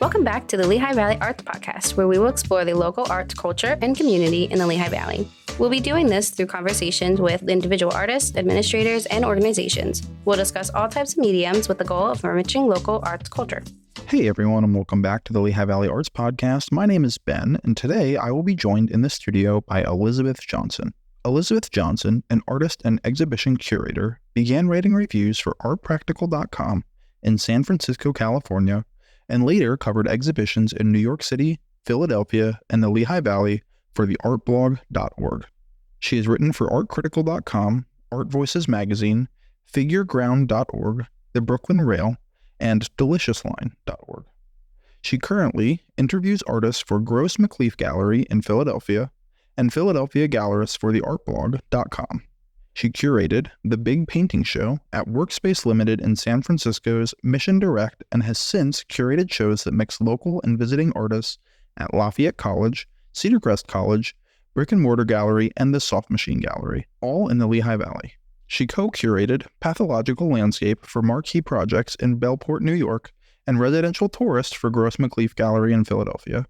Welcome back to the Lehigh Valley Arts Podcast, where we will explore the local arts culture and community in the Lehigh Valley. We'll be doing this through conversations with individual artists, administrators, and organizations. We'll discuss all types of mediums with the goal of enriching local arts culture. Hey everyone, and welcome back to the Lehigh Valley Arts Podcast. My name is Ben, and today I will be joined in the studio by Elizabeth Johnson. Elizabeth Johnson, an artist and exhibition curator, began writing reviews for artpractical.com in San Francisco, California, and later covered exhibitions in New York City, Philadelphia, and the Lehigh Valley for the artblog.org. She has written for artcritical.com, Art Voices Magazine, figureground.org, the Brooklyn Rail, and deliciousline.org. She currently interviews artists for Gross McLeaf Gallery in Philadelphia and Philadelphia gallerists for the artblog.com. She curated the Big Painting Show at Workspace Limited in San Francisco's Mission Direct and has since curated shows that mix local and visiting artists at Lafayette College, Cedar Crest College, Brick and Mortar Gallery, and the Soft Machine Gallery, all in the Lehigh Valley. She co-curated Pathological Landscape for Marquee Projects in Bellport, New York, and Residential Tourist for Gross McLeaf Gallery in Philadelphia.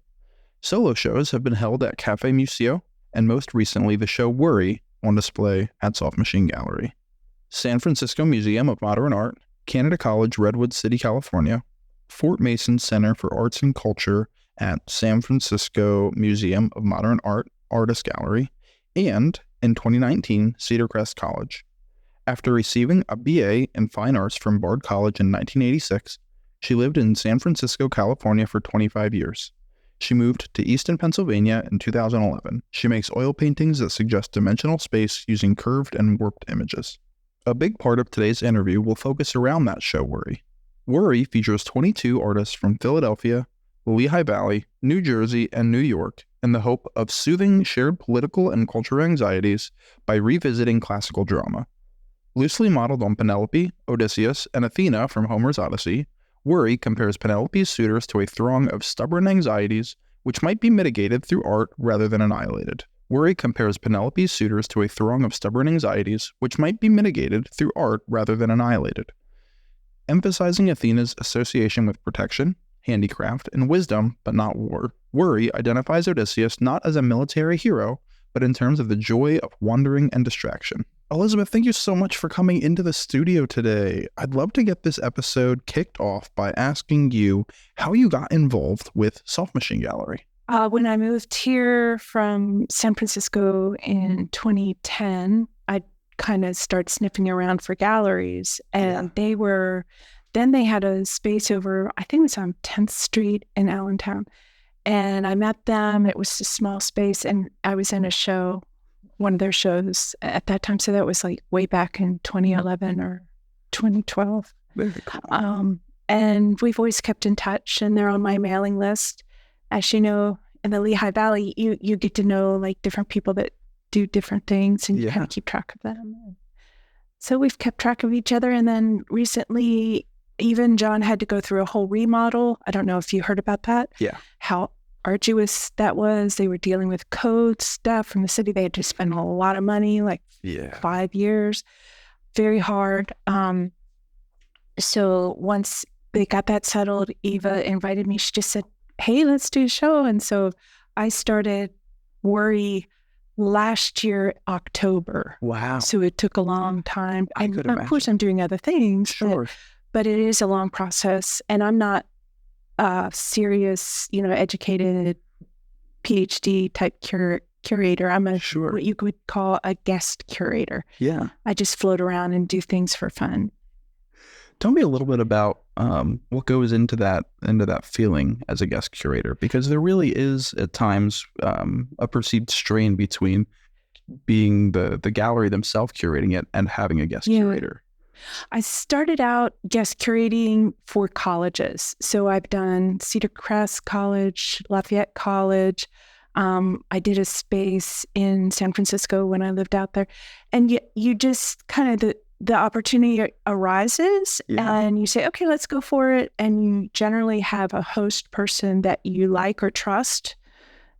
Solo shows have been held at Cafe Museo, and most recently the show Worry on display at Soft Machine Gallery. San Francisco Museum of Modern Art, Canada College, Redwood City, California, Fort Mason Center for Arts and Culture at San Francisco Museum of Modern Art, Artist Gallery, and, in 2019, Cedar Crest College. After receiving a BA in Fine Arts from Bard College in 1986, she lived in San Francisco, California for 25 years. She moved to Easton, Pennsylvania in 2011. She makes oil paintings that suggest dimensional space using curved and warped images. A big part of today's interview will focus around that show Worry. Worry features 22 artists from Philadelphia, the Lehigh Valley, New Jersey, and New York in the hope of soothing shared political and cultural anxieties by revisiting classical drama. Loosely modeled on Penelope, Odysseus, and Athena from Homer's Odyssey, Worry compares Penelope's suitors to a throng of stubborn anxieties which might be mitigated through art rather than annihilated. Worry compares Penelope's suitors to a throng of stubborn anxieties which might be mitigated through art rather than annihilated. Emphasizing Athena's association with protection, handicraft, and wisdom, but not war, Worry identifies Odysseus not as a military hero, but in terms of the joy of wandering and distraction. Elizabeth, thank you so much for coming into the studio today. I'd love to get this episode kicked off by asking you how you got involved with Soft Machine Gallery. When I moved here from San Francisco in 2010, I kind of started sniffing around for galleries, and they had a space over, I think it was on 10th Street in Allentown. And I met them. It was a small space, and I was in a show, one of their shows at that time. So that was like way back in 2011 or 2012. Very cool. And we've always kept in touch, and they're on my mailing list. As you know, in the Lehigh Valley, you get to know like different people that do different things, and you kind of keep track of them. So we've kept track of each other. And then recently, even John had to go through a whole remodel. I don't know if you heard about that. Yeah. How arduous that was. They were dealing with code stuff from the city. They had to spend a lot of money, like 5 years. Very hard. So once they got that settled, Eva invited me. She just said, hey, let's do a show. And so I started Worry last year, October. Wow. So it took a long time. I could imagine. Of course, I'm doing other things. Sure. But it is a long process, and I'm not a serious, educated PhD type curator. I'm what you could call a guest curator. Yeah. I just float around and do things for fun. Tell me a little bit about what goes into that feeling as a guest curator, because there really is at times a perceived strain between being the gallery themselves curating it and having a guest curator. I started out guest curating for colleges. So I've done Cedar Crest College, Lafayette College. I did a space in San Francisco when I lived out there. And you just kind of, the opportunity arises and you say, okay, let's go for it. And you generally have a host person that you like or trust.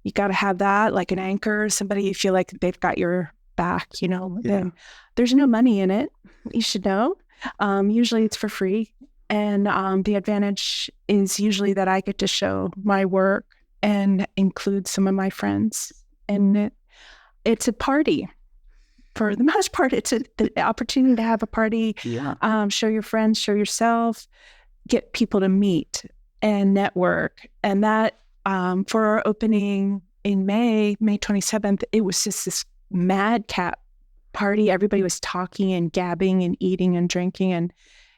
You got to have that, like an anchor, somebody you feel like they've got your back, and there's no money in it. You should know. Usually it's for free. And the advantage is usually that I get to show my work and include some of my friends. And it's a party. For the most part, it's the opportunity to have a party, show your friends, show yourself, get people to meet and network. And that for our opening in May 27th, it was just this madcap party. Everybody was talking and gabbing and eating and drinking, and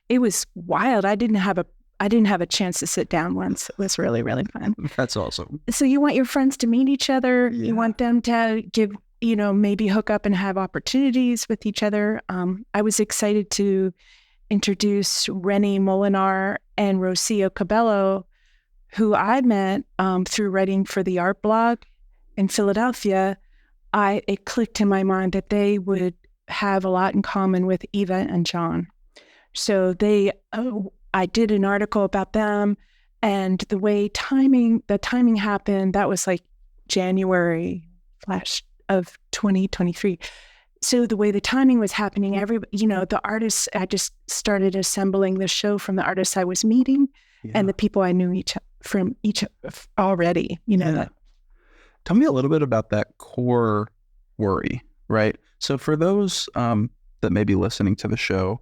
it was wild. I didn't have a chance to sit down once. It was really, really fun. That's awesome. So you want your friends to meet each other. Yeah. You want them to give, maybe hook up and have opportunities with each other. I was excited to introduce Rennie Molinar and Rocio Cabello, who I met through writing for the art blog in Philadelphia. It clicked in my mind that they would have a lot in common with Eva and John. So I did an article about them, and the timing happened, that was like January of 2023. So the way the timing was happening, the artists, I just started assembling the show from the artists I was meeting and the people I knew each already, that. Tell me a little bit about that core worry, right? So for those that may be listening to the show,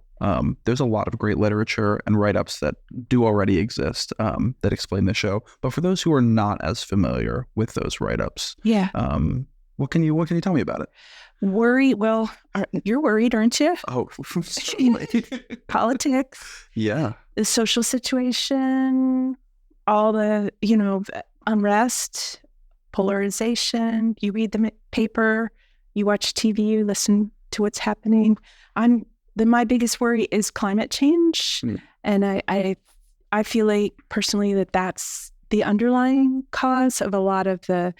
there's a lot of great literature and write-ups that do already exist that explain the show. But for those who are not as familiar with those write-ups, what can you tell me about it? Worry? Well, you're worried, aren't you? Oh, politics. Yeah. The social situation, all the, unrest, polarization. You read the paper, you watch TV, you listen to what's happening. My biggest worry is climate change. And I feel like personally that that's the underlying cause of a lot of the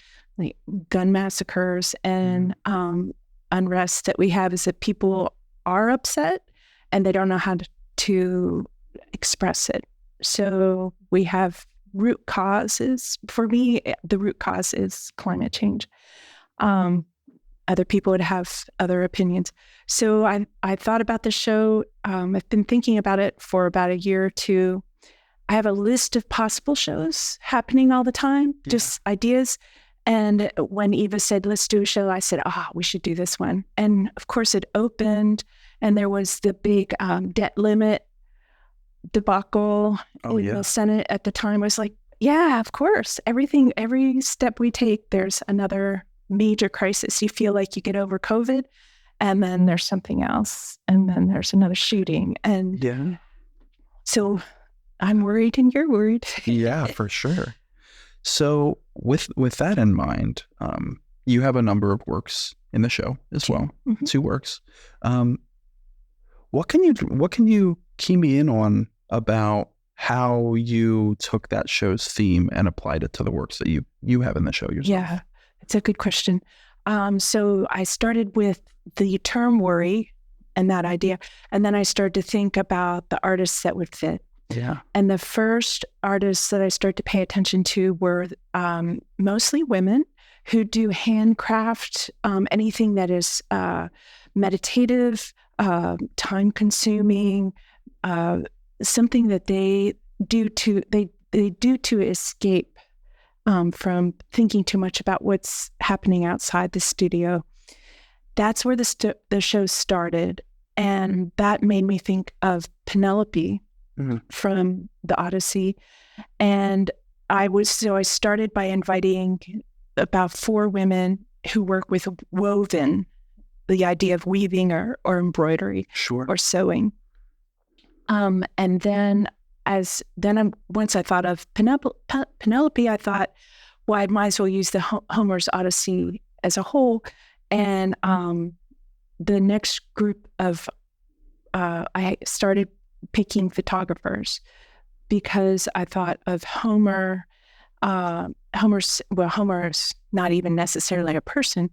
gun massacres and unrest that we have, is that people are upset and they don't know how to express it. So we have root causes. For me, the root cause is climate change. Other people would have other opinions. So I thought about the show. I've been thinking about it for about a year or two. I have a list of possible shows happening all the time, just ideas. And when Eva said, let's do a show, I said, we should do this one. And of course it opened, and there was the big debt limit debacle in the Senate at the time. Was like, yeah, of course. Every step we take, there's another major crisis. You feel like you get over COVID, and then there's something else, and then there's another shooting. And so I'm worried and you're worried. Yeah, for sure. So with that in mind, you have a number of works in the show as well, 2 works. What can you key me in on about how you took that show's theme and applied it to the works that you have in the show yourself? Yeah, it's a good question. So I started with the term worry and that idea, and then I started to think about the artists that would fit. Yeah. And the first artists that I started to pay attention to were mostly women who do handcraft, anything that is meditative, time-consuming, something that they do to escape from thinking too much about what's happening outside the studio. That's where the show started, and that made me think of Penelope. From the Odyssey. And I started by inviting about 4 women who work with woven, the idea of weaving or embroidery or sewing. And then once I thought of Penelope, I thought, well, I might as well use the Homer's Odyssey as a whole. And the next group of, I started picking photographers because I thought of Homer. Homer's not even necessarily a person.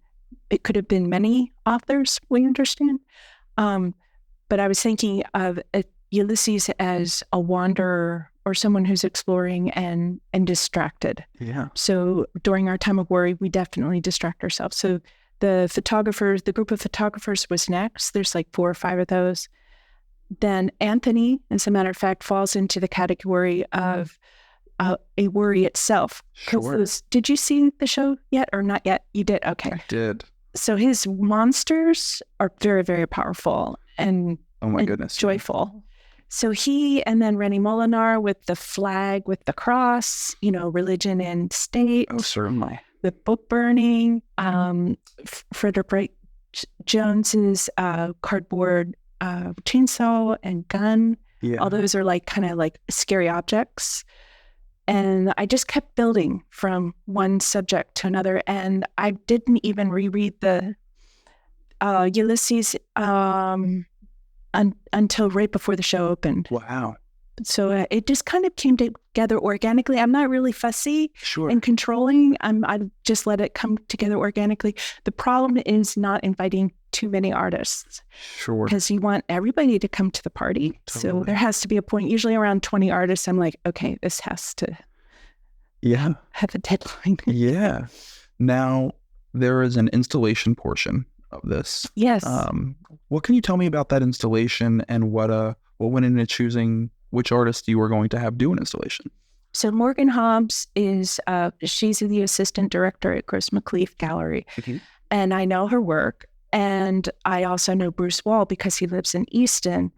It could have been many authors, we understand. But I was thinking of Ulysses as a wanderer or someone who's exploring and distracted. Yeah. So during our time of worry, we definitely distract ourselves. So the group of photographers was next. There's like 4 or 5 of those. then Anthony, as a matter of fact, falls into the category of a worry itself. Sure. Did you see the show yet or not yet? You did? Okay. I did. So his monsters are very, very powerful and, Oh my goodness. joyful. So he and then Rennie Molinar with the flag, with the cross, religion and state. Oh, certainly. The book burning, Frederick Wright Jones's cardboard chainsaw and gun. Yeah. All those are kind of like scary objects. And I just kept building from one subject to another. And I didn't even reread the Ulysses until right before the show opened. Wow. So it just kind of came together organically. I'm not really fussy and controlling. I just let it come together organically. The problem is not inviting too many artists. Sure. Because you want everybody to come to the party. Totally. So there has to be a point, usually around 20 artists. I'm like, okay, this has to have a deadline. Yeah. Now, there is an installation portion of this. Yes. What can you tell me about that installation and what went into choosing which artist you were going to have do an installation? So Morgan Hobbs she's the assistant director at Gross McLeaf Gallery. Mm-hmm. And I know her work. And I also know Bruce Wall because he lives in Easton.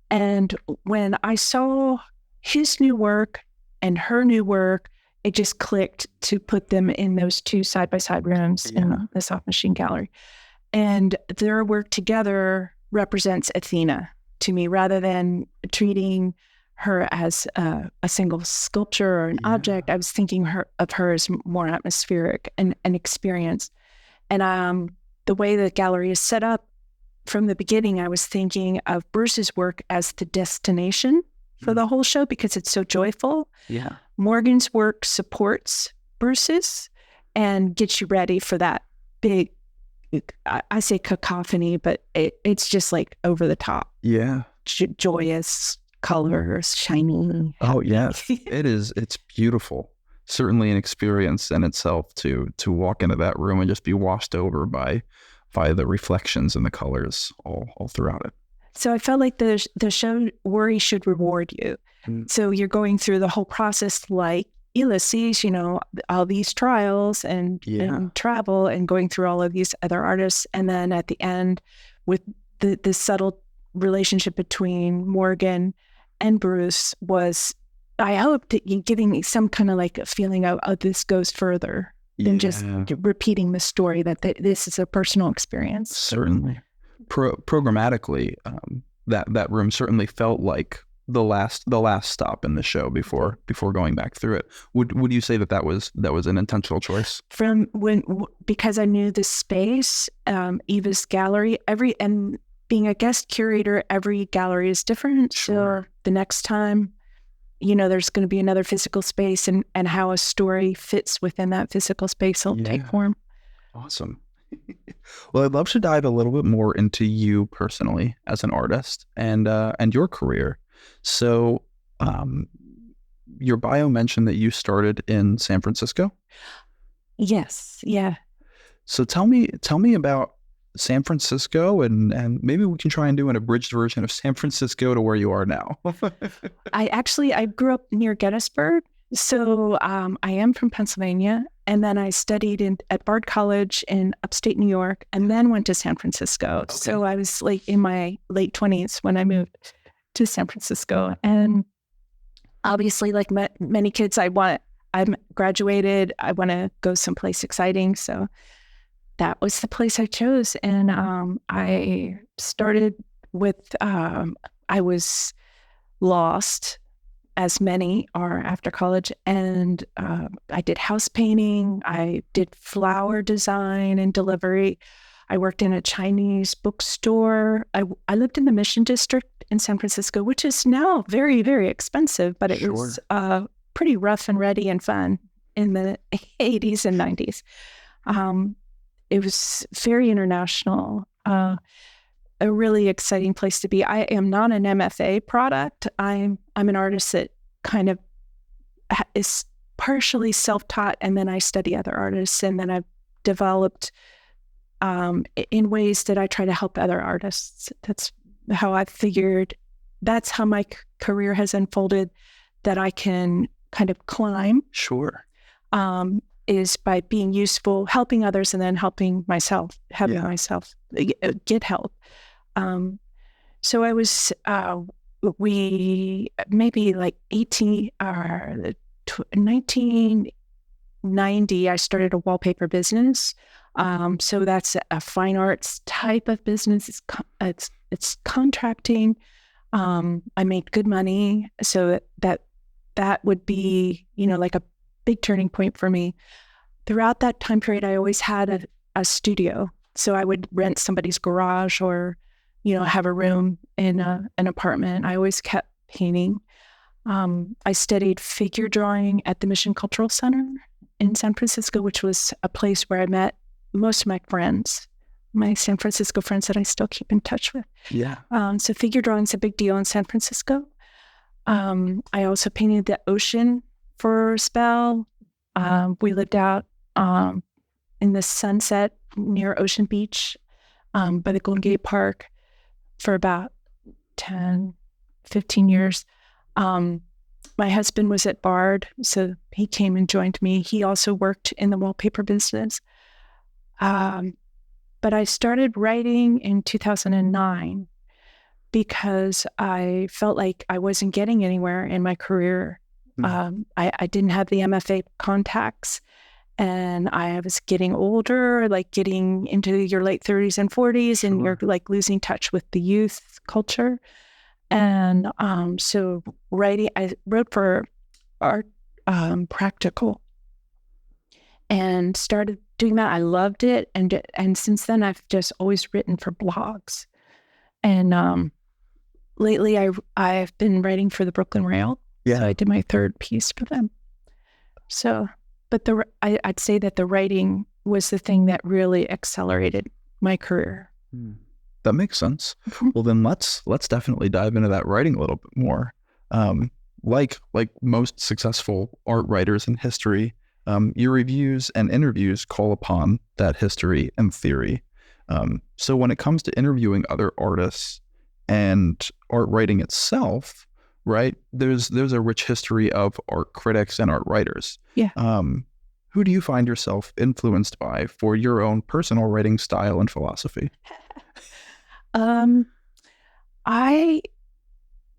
And when I saw his new work and her new work, it just clicked to put them in those two side-by-side rooms in the Soft Machine Gallery. And their work together represents Athena to me, rather than treating her as a single sculpture or an object. I was thinking of her as more atmospheric and experience. And the way the gallery is set up, from the beginning, I was thinking of Bruce's work as the destination for the whole show because it's so joyful. Yeah. Morgan's work supports Bruce's and gets you ready for that big, I say cacophony, but it's just like over the top. Yeah. Joyous colors, shiny. Oh, yes. It's beautiful. Certainly an experience in itself to walk into that room and just be washed over by the reflections and the colors all throughout it. So I felt like the show worry should reward you. Mm. So you're going through the whole process like Ulysses, all these trials and travel and going through all of these other artists. And then at the end with the subtle relationship between Morgan and Bruce was, I hope that you're giving me some kind of like a feeling of, this goes further than just repeating the story, that this is a personal experience. Certainly. Programmatically, that room certainly felt like the last stop in the show before going back through it. Would you say that was an intentional choice? Because I knew the space, Eva's gallery, and being a guest curator, every gallery is different. Sure. So the next time, there's going to be another physical space, and how a story fits within that physical space will take form. Awesome. Well, I'd love to dive a little bit more into you personally as an artist and your career. So, your bio mentioned that you started in San Francisco. Yes. Yeah. So tell me about San Francisco, and maybe we can try and do an abridged version of San Francisco to where you are now. I grew up near Gettysburg. So I am from Pennsylvania, and then I studied at Bard College in upstate New York, and then went to San Francisco. Okay. So I was like in my late 20s when I moved to San Francisco. And obviously, like many kids, I'm graduated, I want to go someplace exciting. So that was the place I chose. And I started with, I was lost, as many are after college. And I did house painting. I did flower design and delivery. I worked in a Chinese bookstore. I lived in the Mission District in San Francisco, which is now very, very expensive, but it was pretty rough and ready and fun in the 80s and 90s. It was very international. A really exciting place to be. I am not an MFA product. I'm an artist that kind of is partially self-taught, and then I study other artists, and then I've developed in ways that I try to help other artists. That's how I figured that's how my career has unfolded, that I can kind of climb. Sure. Is by being useful, helping others, and then helping myself, having myself get help. So I was, maybe like 1990, I started a wallpaper business. So that's a fine arts type of business. It's contracting. I made good money. So that would be, like a big turning point for me. Throughout that time period, I always had a studio. So I would rent somebody's garage or, have a room in an apartment. I always kept painting. I studied figure drawing at the Mission Cultural Center in San Francisco, which was a place where I met most of my friends, my San Francisco friends that I still keep in touch with. Yeah. So figure drawing's a big deal in San Francisco. I also painted the ocean for a spell. We lived out in the Sunset near Ocean Beach by the Golden Gate Park for about 10, 15 years. My husband was at Bard, so he came and joined me. He also worked in the wallpaper business. But I started writing in 2009 because I felt like I wasn't getting anywhere in my career. I didn't have the MFA contacts, and I was getting older, like getting into your late 30s and 40s, and you're like losing touch with the youth culture. And so I wrote for Art Practical and started doing that. I loved it. And since then, I've just always written for blogs. And lately, I've been writing for the Brooklyn Rail. Yeah. So I did my third piece for them. So, but I'd say that the writing was the thing that really accelerated my career. That makes sense. Well, then let's definitely dive into that writing a little bit more. Like most successful art writers in history, your reviews and interviews call upon that history and theory. So when it comes to interviewing other artists and art writing itself, right, there's a rich history of art critics and art writers. Yeah. Who do you find yourself influenced by for your own personal writing style and philosophy? I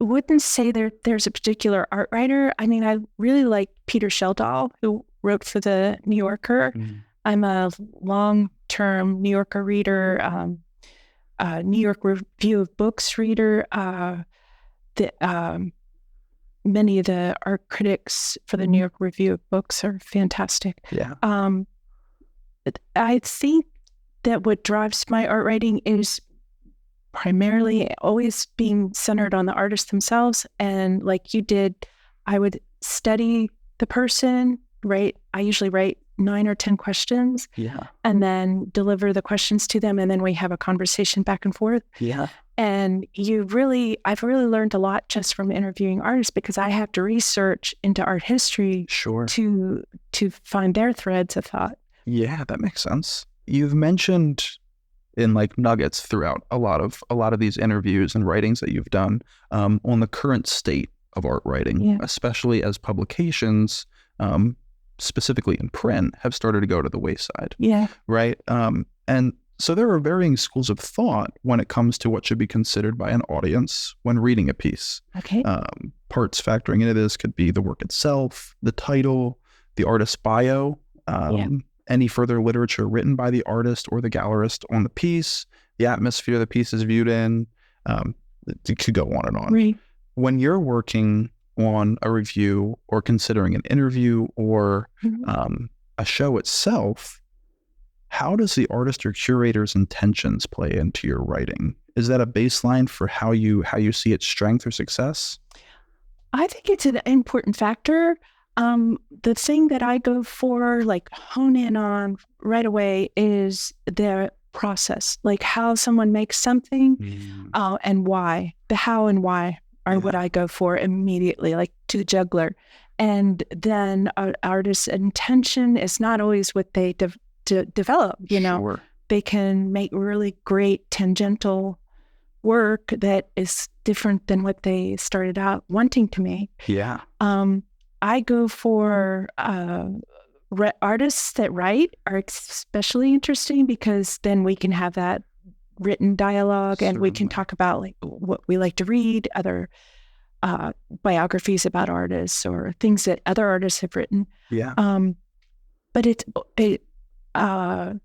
wouldn't say there's a particular art writer. I mean, I really like Peter Schjeldahl, who wrote for the New Yorker. I'm a long-term New Yorker reader, New York Review of Books reader. Many of the art critics for the New York Review of Books are fantastic. Yeah. I think that what drives my art writing is primarily always being centered on the artists themselves. And like you did, I would study the person, right? I usually write 9 or 10 questions. Yeah. And then deliver the questions to them. And then we have a conversation back and forth. Yeah. And I've really learned a lot just from interviewing artists, because I have to research into art history to find their threads of thought. Yeah, that makes sense. You've mentioned in like nuggets throughout a lot of these interviews and writings that you've done on the current state of art writing, especially as publications, specifically in print, have started to go to the wayside. Yeah. Right. And so there are varying schools of thought when it comes to what should be considered by an audience when reading a piece. Okay. Parts factoring into this could be the work itself, the title, the artist's bio, any further literature written by the artist or the gallerist on the piece, the atmosphere the piece is viewed in. It could go on and on. Right. When you're working on a review or considering an interview or a show itself, how does the artist or curator's intentions play into your writing? Is that a baseline for how you see its strength or success? I think it's an important factor. The thing that I go for, like hone in on right away, is the process, like how someone makes something and why. The how and why are what I go for immediately, like to the juggler. And then an artist's intention is not always what they develop, you know. Sure. They can make really great tangential work that is different than what they started out wanting to make. Yeah. I go for artists that write are especially interesting because then we can have that written dialogue and we can talk about like what we like to read, other biographies about artists or things that other artists have written. Yeah. But I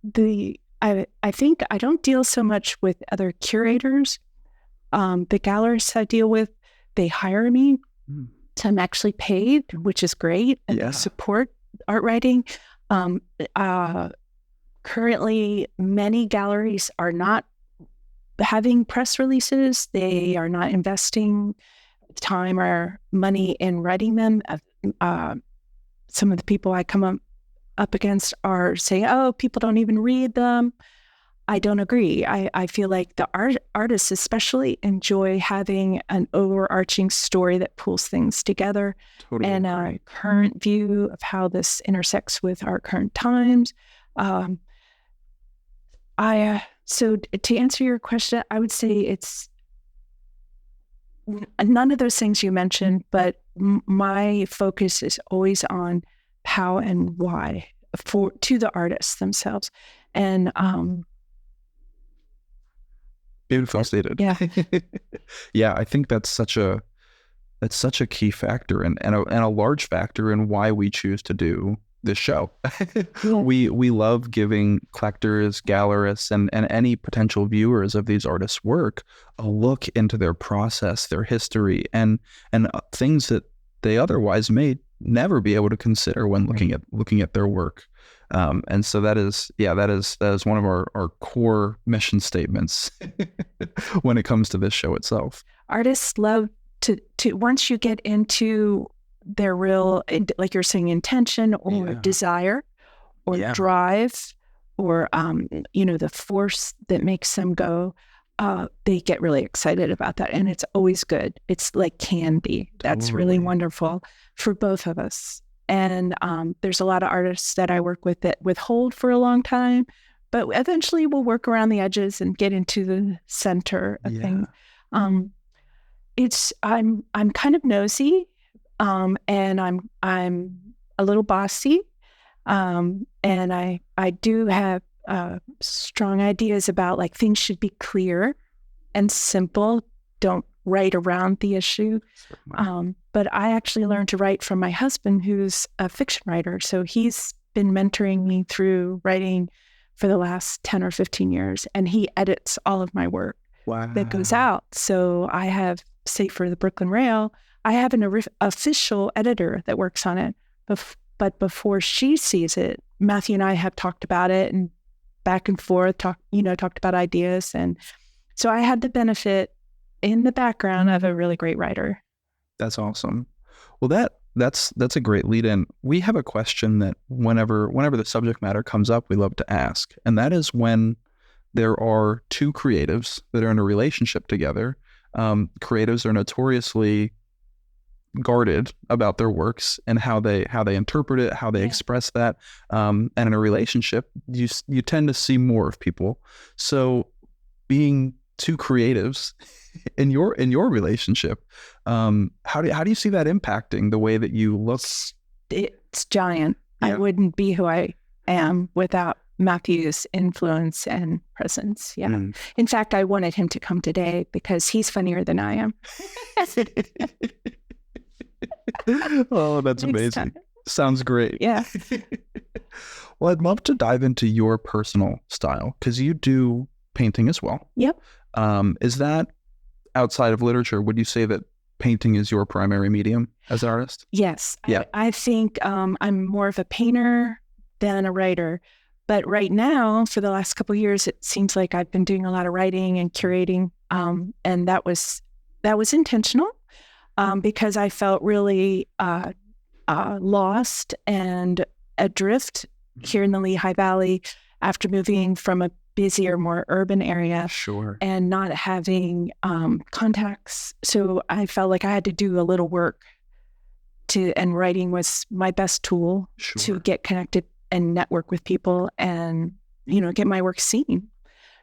think I don't deal so much with other curators. The gallerists I deal with, they hire me. So I'm actually paid, which is great, and they support art writing. Currently, many galleries are not having press releases. They are not investing time or money in writing them. Some of the people I come up against are saying, oh, people don't even read them. I don't agree. I feel like the artists especially enjoy having an overarching story that pulls things together and a current view of how this intersects with our current times. So to answer your question, I would say it's none of those things you mentioned, but my focus is always on how and why to the artists themselves. And beautifully stated. Yeah. Yeah, I think that's such a key factor and a large factor in why we choose to do this show. We love giving collectors, gallerists, and any potential viewers of these artists' work a look into their process, their history, and things that they otherwise may never be able to consider when looking at their work. And so that is one of our core mission statements when it comes to this show itself. Artists love to once you get into their real, like you're saying, intention or desire or drive or the force that makes them go, they get really excited about that, and it's always good. It's like candy. That's really wonderful for both of us. And there's a lot of artists that I work with that withhold for a long time, but eventually we'll work around the edges and get into the center of things. I'm kind of nosy, and I'm a little bossy, and I do have strong ideas about like things should be clear and simple. Don't write around the issue. But I actually learned to write from my husband, who's a fiction writer. So he's been mentoring me through writing for the last 10 or 15 years, and he edits all of my work that goes out. So I have, say for the Brooklyn Rail, I have an official editor that works on it. But before she sees it, Matthew and I have talked about it and back and forth, talked about ideas. And so I had the benefit in the background of a really great writer. That's awesome. Well, that's a great lead in. We have a question that whenever the subject matter comes up, we love to ask. And that is when there are two creatives that are in a relationship together. Creatives are notoriously guarded about their works and how they interpret it, how they express that. And in a relationship, you tend to see more of people. So being two creatives in your relationship, how do you see that impacting the way that you look? It's giant. I wouldn't be who I am without Matthew's influence and presence. In fact, I wanted him to come today because he's funnier than I am. Oh, that's amazing. Sounds great. Yeah. Well, I'd love to dive into your personal style because you do painting as well. Yep. Is that outside of literature? Would you say that painting is your primary medium as an artist? Yes. Yeah. I think I'm more of a painter than a writer. But right now, for the last couple of years, it seems like I've been doing a lot of writing and curating. And that was intentional because I felt really lost and adrift here in the Lehigh Valley after moving from a busier, more urban area. Sure. And not having contacts. So I felt like I had to do a little work and writing was my best tool to get connected and network with people and, get my work seen.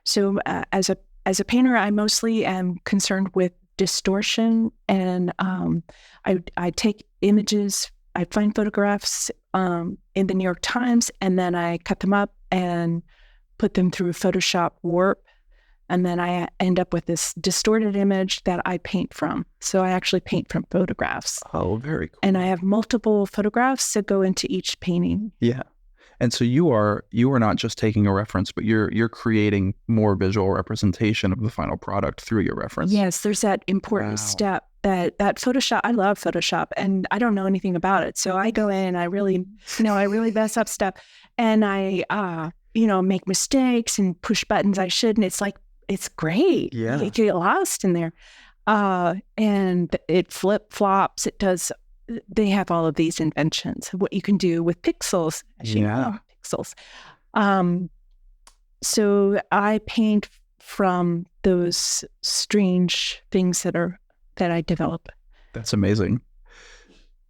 So as a as a painter, I mostly am concerned with distortion, and I take images, I find photographs in the New York Times, and then I cut them up and put them through Photoshop Warp, and then I end up with this distorted image that I paint from. So I actually paint from photographs. Oh, very cool. And I have multiple photographs that go into each painting. Yeah. And so you are not just taking a reference, but you're creating more visual representation of the final product through your reference. Yes, there's that important step that Photoshop. I love Photoshop, and I don't know anything about it. So I go in, I really mess up stuff, and I make mistakes and push buttons I shouldn't. It's great. Yeah, you get lost in there, and it flip flops. It does. They have all of these inventions, what you can do with pixels. Pixels. So I paint from those strange things that I develop. That's amazing.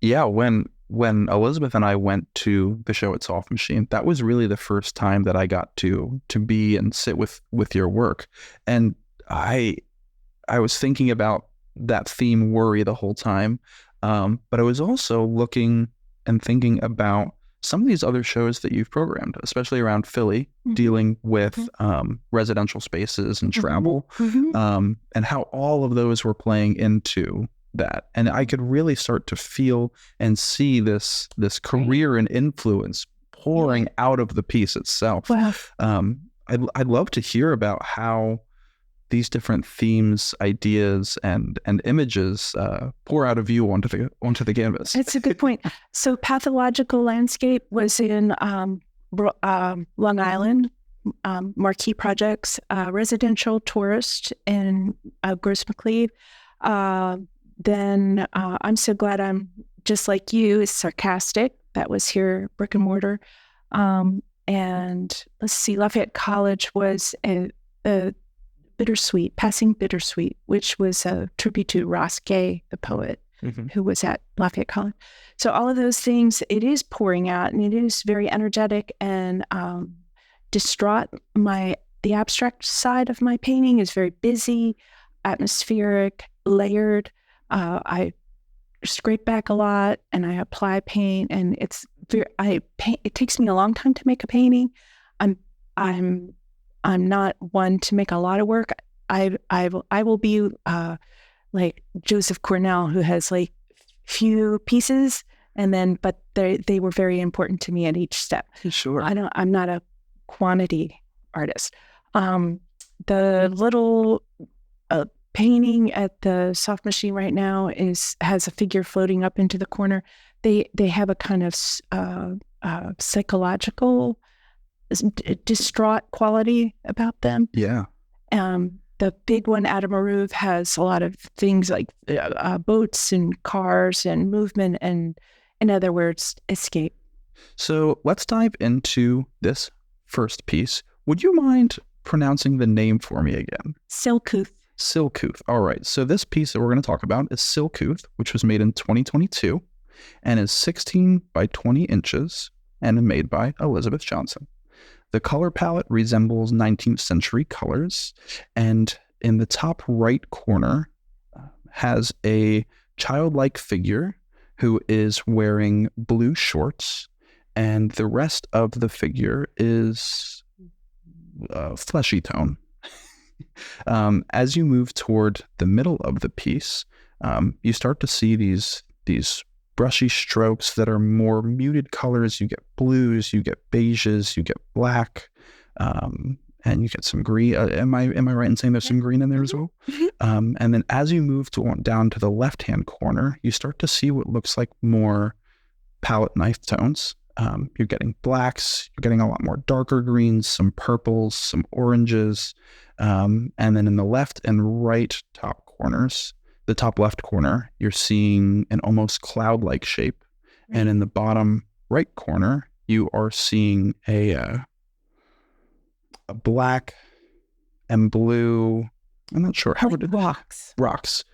Yeah, when Elizabeth and I went to the show at Soft Machine, that was really the first time that I got to be and sit with your work. And I was thinking about that theme worry the whole time. But I was also looking and thinking about some of these other shows that you've programmed, especially around Philly, dealing with residential spaces and travel, and how all of those were playing into that. And I could really start to feel and see this career and influence pouring out of the piece itself. Wow. I'd love to hear about how these different themes, ideas, and images pour out of you onto the canvas. That's a good point. So Pathological Landscape was in Long Island, Marquee Projects, Residential Tourist in Gross McLeave. Then I'm So Glad I'm Just Like You is Sarcastic. That was here, Brick and Mortar. And let's see, Lafayette College was a Bittersweet, Passing Bittersweet, which was a tribute to Ross Gay, the poet, who was at Lafayette College. So all of those things, it is pouring out, and it is very energetic and distraught. The abstract side of my painting is very busy, atmospheric, layered. I scrape back a lot, and I apply paint, and it takes me a long time to make a painting. I'm not one to make a lot of work. I will be like Joseph Cornell, who has like few pieces, but they were very important to me at each step. Sure. I'm not a quantity artist. The little painting at the Soft Machine right now has a figure floating up into the corner. They have a kind of psychological distraught quality about them. Yeah. The big one, Adamaruv, has a lot of things like boats and cars and movement and, in other words, escape. So let's dive into this first piece. Would you mind pronouncing the name for me again? Silkuth. Silkuth. All right. So this piece that we're going to talk about is Silkuth, which was made in 2022 and is 16 by 20 inches and made by Elizabeth Johnson. The color palette resembles 19th century colors, and in the top right corner has a childlike figure who is wearing blue shorts, and the rest of the figure is fleshy tone. As you move toward the middle of the piece, you start to see these brushy strokes that are more muted colors. You get blues, you get beiges, you get black, and you get some green. Am I right in saying there's some green in there as well? And then as you move down to the left-hand corner, you start to see what looks like more palette knife tones. You're getting blacks, you're getting a lot more darker greens, some purples, some oranges, and then in the left and right top corners, the top left corner, you're seeing an almost cloud-like shape. And in the bottom right corner, you are seeing a black and blue, I'm not sure. Rocks. Rocks.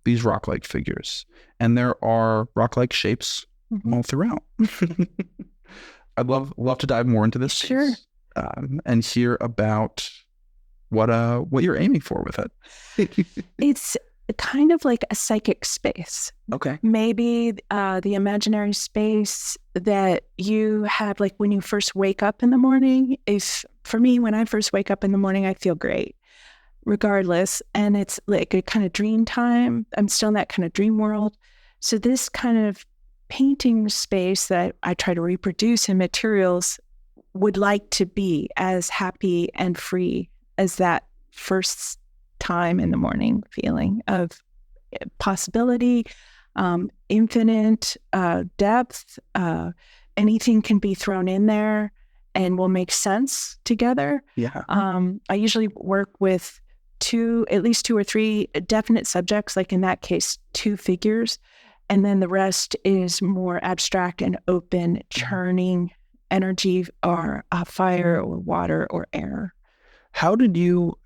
These rock-like figures. And there are rock-like shapes all throughout. I'd love to dive more into this piece, and hear about what you're aiming for with it. It's kind of like a psychic space. Okay. Maybe the imaginary space that you have, like when you first wake up in the morning. For me, when I first wake up in the morning, I feel great, regardless. And it's like a kind of dream time. I'm still in that kind of dream world. So this kind of painting space that I try to reproduce in materials would like to be as happy and free as that first time in the morning feeling of possibility, infinite depth. Anything can be thrown in there and will make sense together. Yeah. I usually work with at least two or three definite subjects, like in that case, 2 figures. And then the rest is more abstract and open, churning energy or fire or water or air. How did you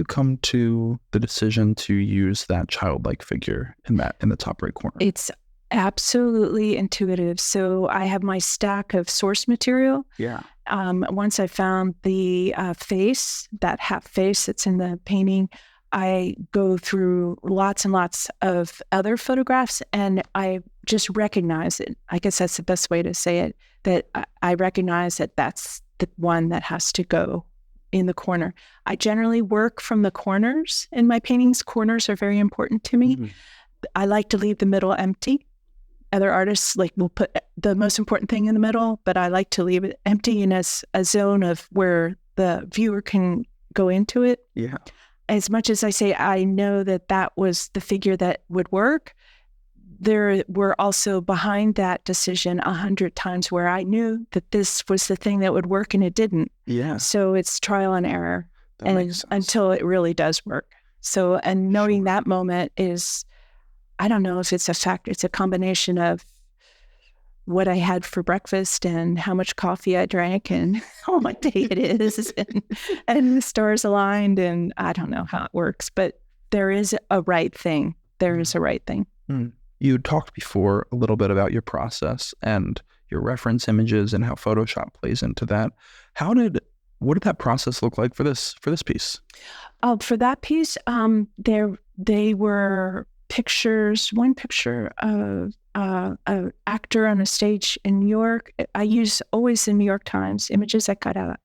come to the decision to use that childlike figure in the top right corner? It's absolutely intuitive. So I have my stack of source material. Yeah. Once I found the face, that half face that's in the painting, I go through lots and lots of other photographs, and I just recognize it. I guess that's the best way to say it, that I recognize that that's the one that has to go in the corner. I generally work from the corners in my paintings. Corners are very important to me. Mm-hmm. I like to leave the middle empty. Other artists will put the most important thing in the middle, but I like to leave it empty in a zone of where the viewer can go into it. Yeah. As much as I say I know that was the figure that would work, there were also behind that decision 100 times where I knew that this was the thing that would work and it didn't. Yeah. So it's trial and error until it really does work. So, and knowing that moment is, I don't know if it's a fact, it's a combination of what I had for breakfast and how much coffee I drank and what day it is and the stars aligned, and I don't know how it works, but there is a right thing. There is a right thing. Mm. You talked before a little bit about your process and your reference images and how Photoshop plays into that. What did that process look like for this piece? For that piece, they were pictures. One picture of an actor on a stage in New York. I use always the New York Times images I cut out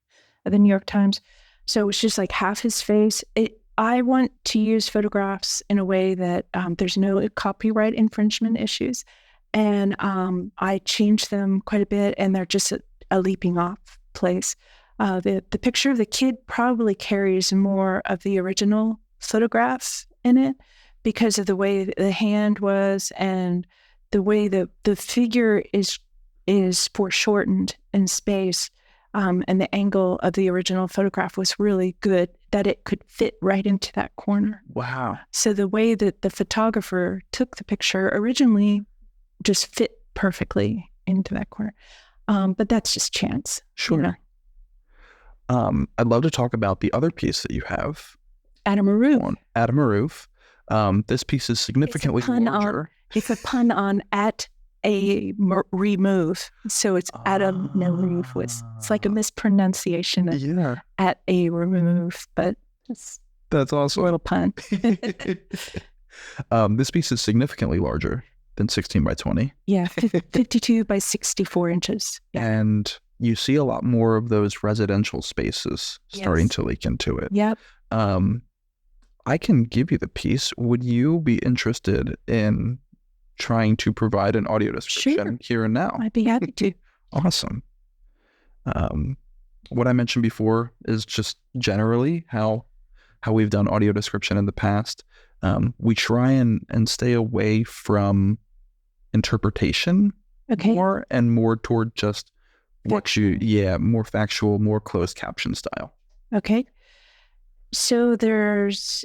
of the New York Times. So it was just like half his face. I want to use photographs in a way that there's no copyright infringement issues. And I change them quite a bit, and they're just a leaping off place. The picture of the kid probably carries more of the original photograph in it because of the way the hand was and the way the figure is foreshortened in space. And the angle of the original photograph was really good, that it could fit right into that corner. Wow. So the way that the photographer took the picture originally just fit perfectly into that corner. But that's just chance. Sure. You know? I'd love to talk about the other piece that you have. Adam Aroof. Adam Aroof. This piece is significantly larger. It's a pun on at a remove. So it's Adam Aroof. It's like a mispronunciation of at a remove, but that's awesome. A little pun. This piece is significantly larger than 16 by 20. Yeah, 52 by 64 inches. Yeah. And you see a lot more of those residential spaces starting to leak into it. Yep. I can give you the piece. Would you be interested in trying to provide an audio description here and now? I'd be happy to. Awesome. What I mentioned before is just generally how we've done audio description in the past. We try and stay away from interpretation more and more toward just more factual, more closed caption style. Okay. So there's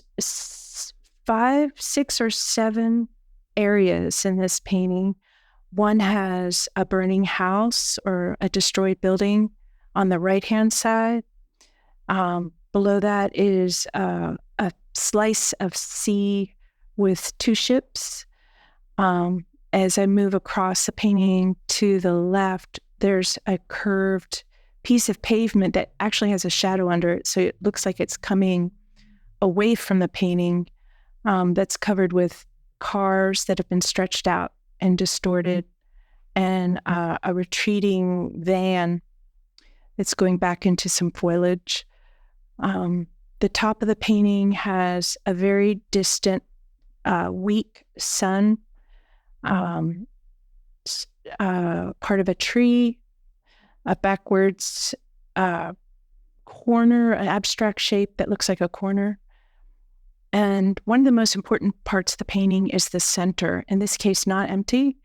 5, 6, or 7 areas in this painting. One has a burning house or a destroyed building on the right-hand side. Below that is a slice of sea with 2 ships. As I move across the painting to the left, there's a curved piece of pavement that actually has a shadow under it. So it looks like it's coming away from the painting, that's covered with cars that have been stretched out and distorted, and a retreating van that's going back into some foliage. The top of the painting has a very distant, weak sun, part of a tree, a backwards corner, an abstract shape that looks like a corner. And one of the most important parts of the painting is the center, in this case, not empty,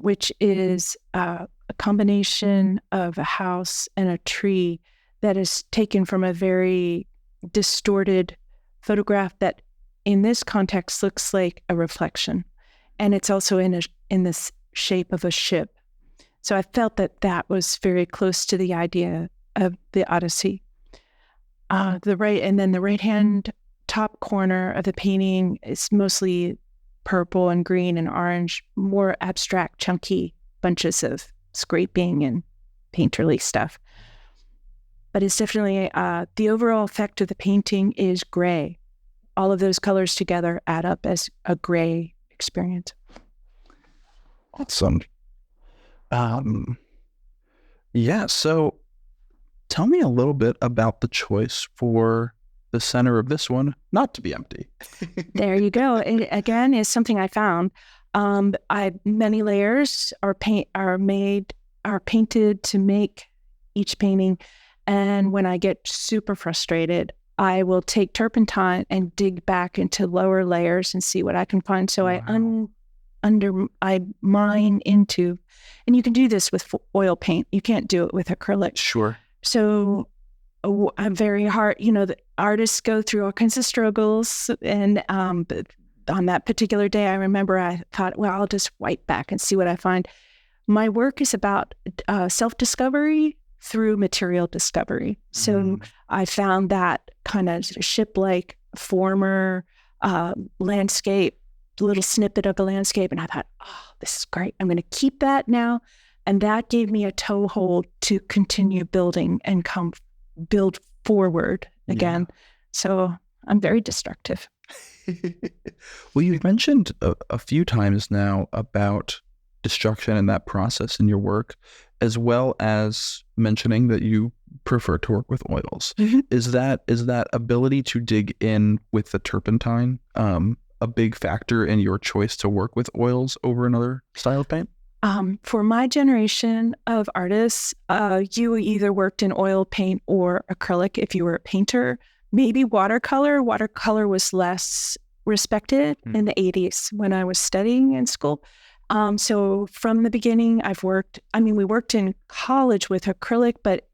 which is a combination of a house and a tree that is taken from a very distorted photograph that in this context looks like a reflection. And it's also in this shape of a ship. So I felt that was very close to the idea of the Odyssey. The right-hand top corner of the painting is mostly purple and green and orange, more abstract, chunky bunches of scraping and painterly stuff. But it's definitely, the overall effect of the painting is gray. All of those colors together add up as a gray experience. Awesome. So tell me a little bit about the choice for the center of this one not to be empty. There you go. It, again, is something I found. Many layers are painted to make each painting. And when I get super frustrated, I will take turpentine and dig back into lower layers and see what I can find. So wow. I mine into, and you can do this with oil paint. You can't do it with acrylic. Sure. So I'm very hard, the artists go through all kinds of struggles. And but on that particular day, I remember I thought, well, I'll just wipe back and see what I find. My work is about self-discovery through material discovery. So I found that kind of ship-like former landscape, little snippet of the landscape, and I thought, oh, this is great. I'm going to keep that now. And that gave me a toehold to continue building and build forward again. Yeah. So I'm very destructive. Well, you've mentioned a few times now about destruction and that process in your work, as well as mentioning that you prefer to work with oils. Mm-hmm. Is that ability to dig in with the turpentine a big factor in your choice to work with oils over another style of paint? For my generation of artists, you either worked in oil paint or acrylic if you were a painter. Maybe watercolor. Watercolor was less respected in the 80s when I was studying in school. So from the beginning, we worked in college with acrylic, but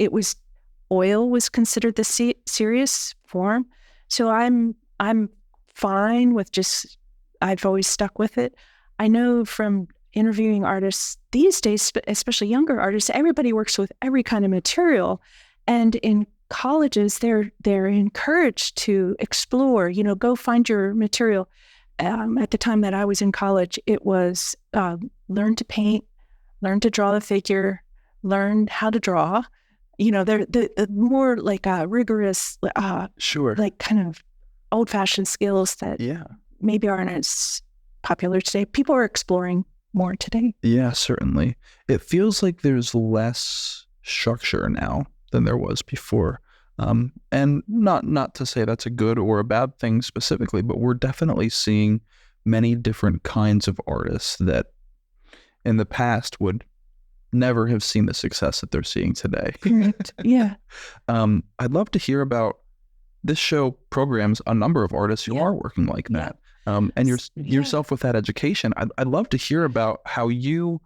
oil was considered the serious form. So I'm fine with I've always stuck with it. I know from interviewing artists these days, especially younger artists, everybody works with every kind of material. And in colleges, they're encouraged to explore, go find your material. At the time that I was in college, it was learn to paint, learn to draw the figure, learn how to draw. They're more like rigorous, sure, like kind of old-fashioned skills that maybe aren't as popular today. People are exploring more today. Yeah, certainly. It feels like there's less structure now than there was before. And not to say that's a good or a bad thing specifically, but we're definitely seeing many different kinds of artists that in the past would never have seen the success that they're seeing today. Correct. Yeah. I'd love to hear about this show programs a number of artists who are working like that. And yourself with that education. I'd love to hear about how you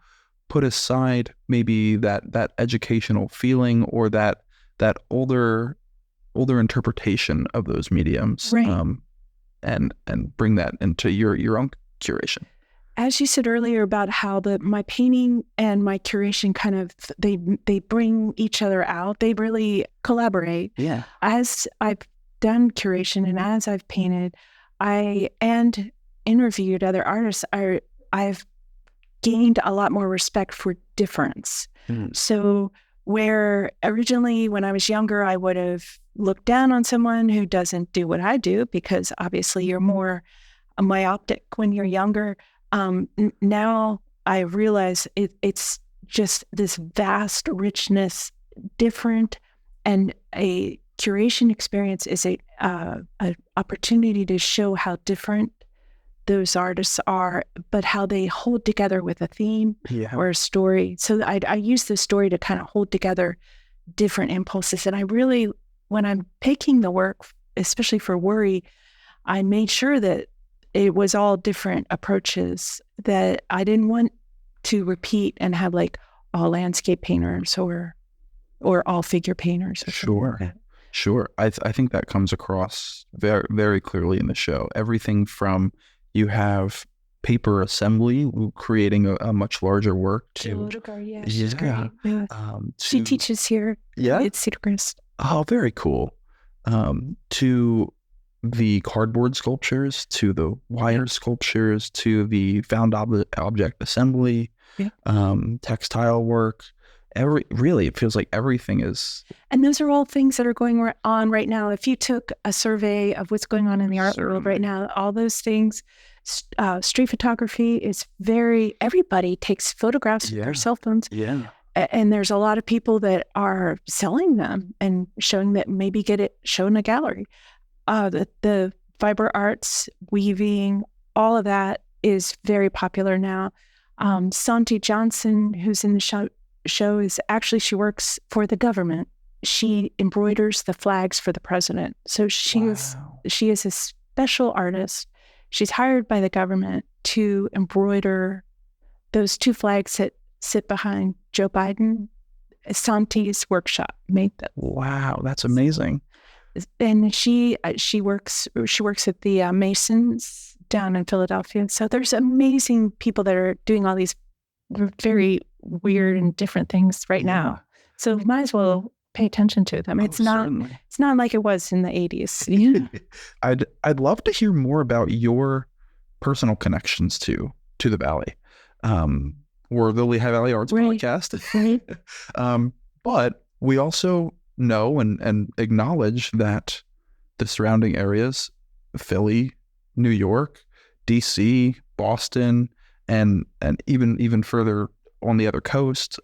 put aside maybe that educational feeling or that older interpretation of those mediums, right. And bring that into your own curation. As you said earlier about how my painting and my curation kind of they bring each other out. They really collaborate. Yeah. As I've done curation and as I've painted, and interviewed other artists, I've gained a lot more respect for difference. So where originally when I was younger, I would have looked down on someone who doesn't do what I do, because obviously you're more myopic when you're younger. Now I realize it's just this vast richness, different, and a curation experience is a opportunity to show how different those artists are, but how they hold together with a theme or a story. So I use the story to kind of hold together different impulses. And I really, when I'm picking the work, especially for Worry, I made sure that it was all different approaches, that I didn't want to repeat and have like all landscape painters or all figure painters. Or Sure. Like sure. I think that comes across very, very clearly in the show. Everything from you have paper assembly, creating a much larger work to she teaches here at Cedar Crest. Oh, very cool. To the cardboard sculptures, to the wire sculptures, to the found object assembly, textile work. Really, it feels like everything is. And those are all things that are going on right now. If you took a survey of what's going on in the art world right now, all those things, street photography is everybody takes photographs with their cell phones. Yeah. And there's a lot of people that are selling them and showing that, maybe get it shown in a gallery. The fiber arts, weaving, all of that is very popular now. Santi Johnson, who's in the show, is actually, she works for the government. She embroiders the flags for the president. So she is a special artist. She's hired by the government to embroider those two flags that sit behind Joe Biden. Santi's workshop made them. Wow, that's amazing. And she works at the Masons down in Philadelphia. So there's amazing people that are doing all these very weird and different things right now. So might as well pay attention to them. It's not like it was in the 80s. Yeah. I'd love to hear more about your personal connections to the Valley. We're the Lehigh Valley Arts Podcast. Right. But we also know and acknowledge that the surrounding areas, Philly, New York, DC, Boston, and even further on the other coast,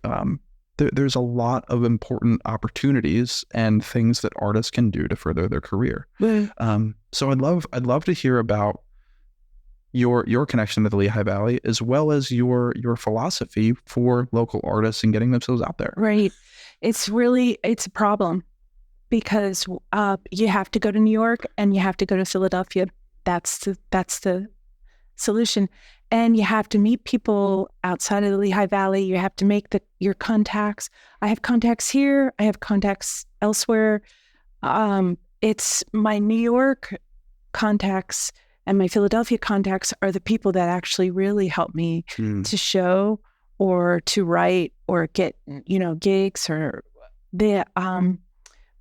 there's a lot of important opportunities and things that artists can do to further their career. So I'd love to hear about your connection to the Lehigh Valley, as well as your philosophy for local artists and getting themselves out there. Right. It's a problem, because you have to go to New York and you have to go to Philadelphia. That's the solution. And you have to meet people outside of the Lehigh Valley. You have to make your contacts. I have contacts here. I have contacts elsewhere. It's my New York contacts and my Philadelphia contacts are the people that actually really help me to show or to write or get, gigs, or the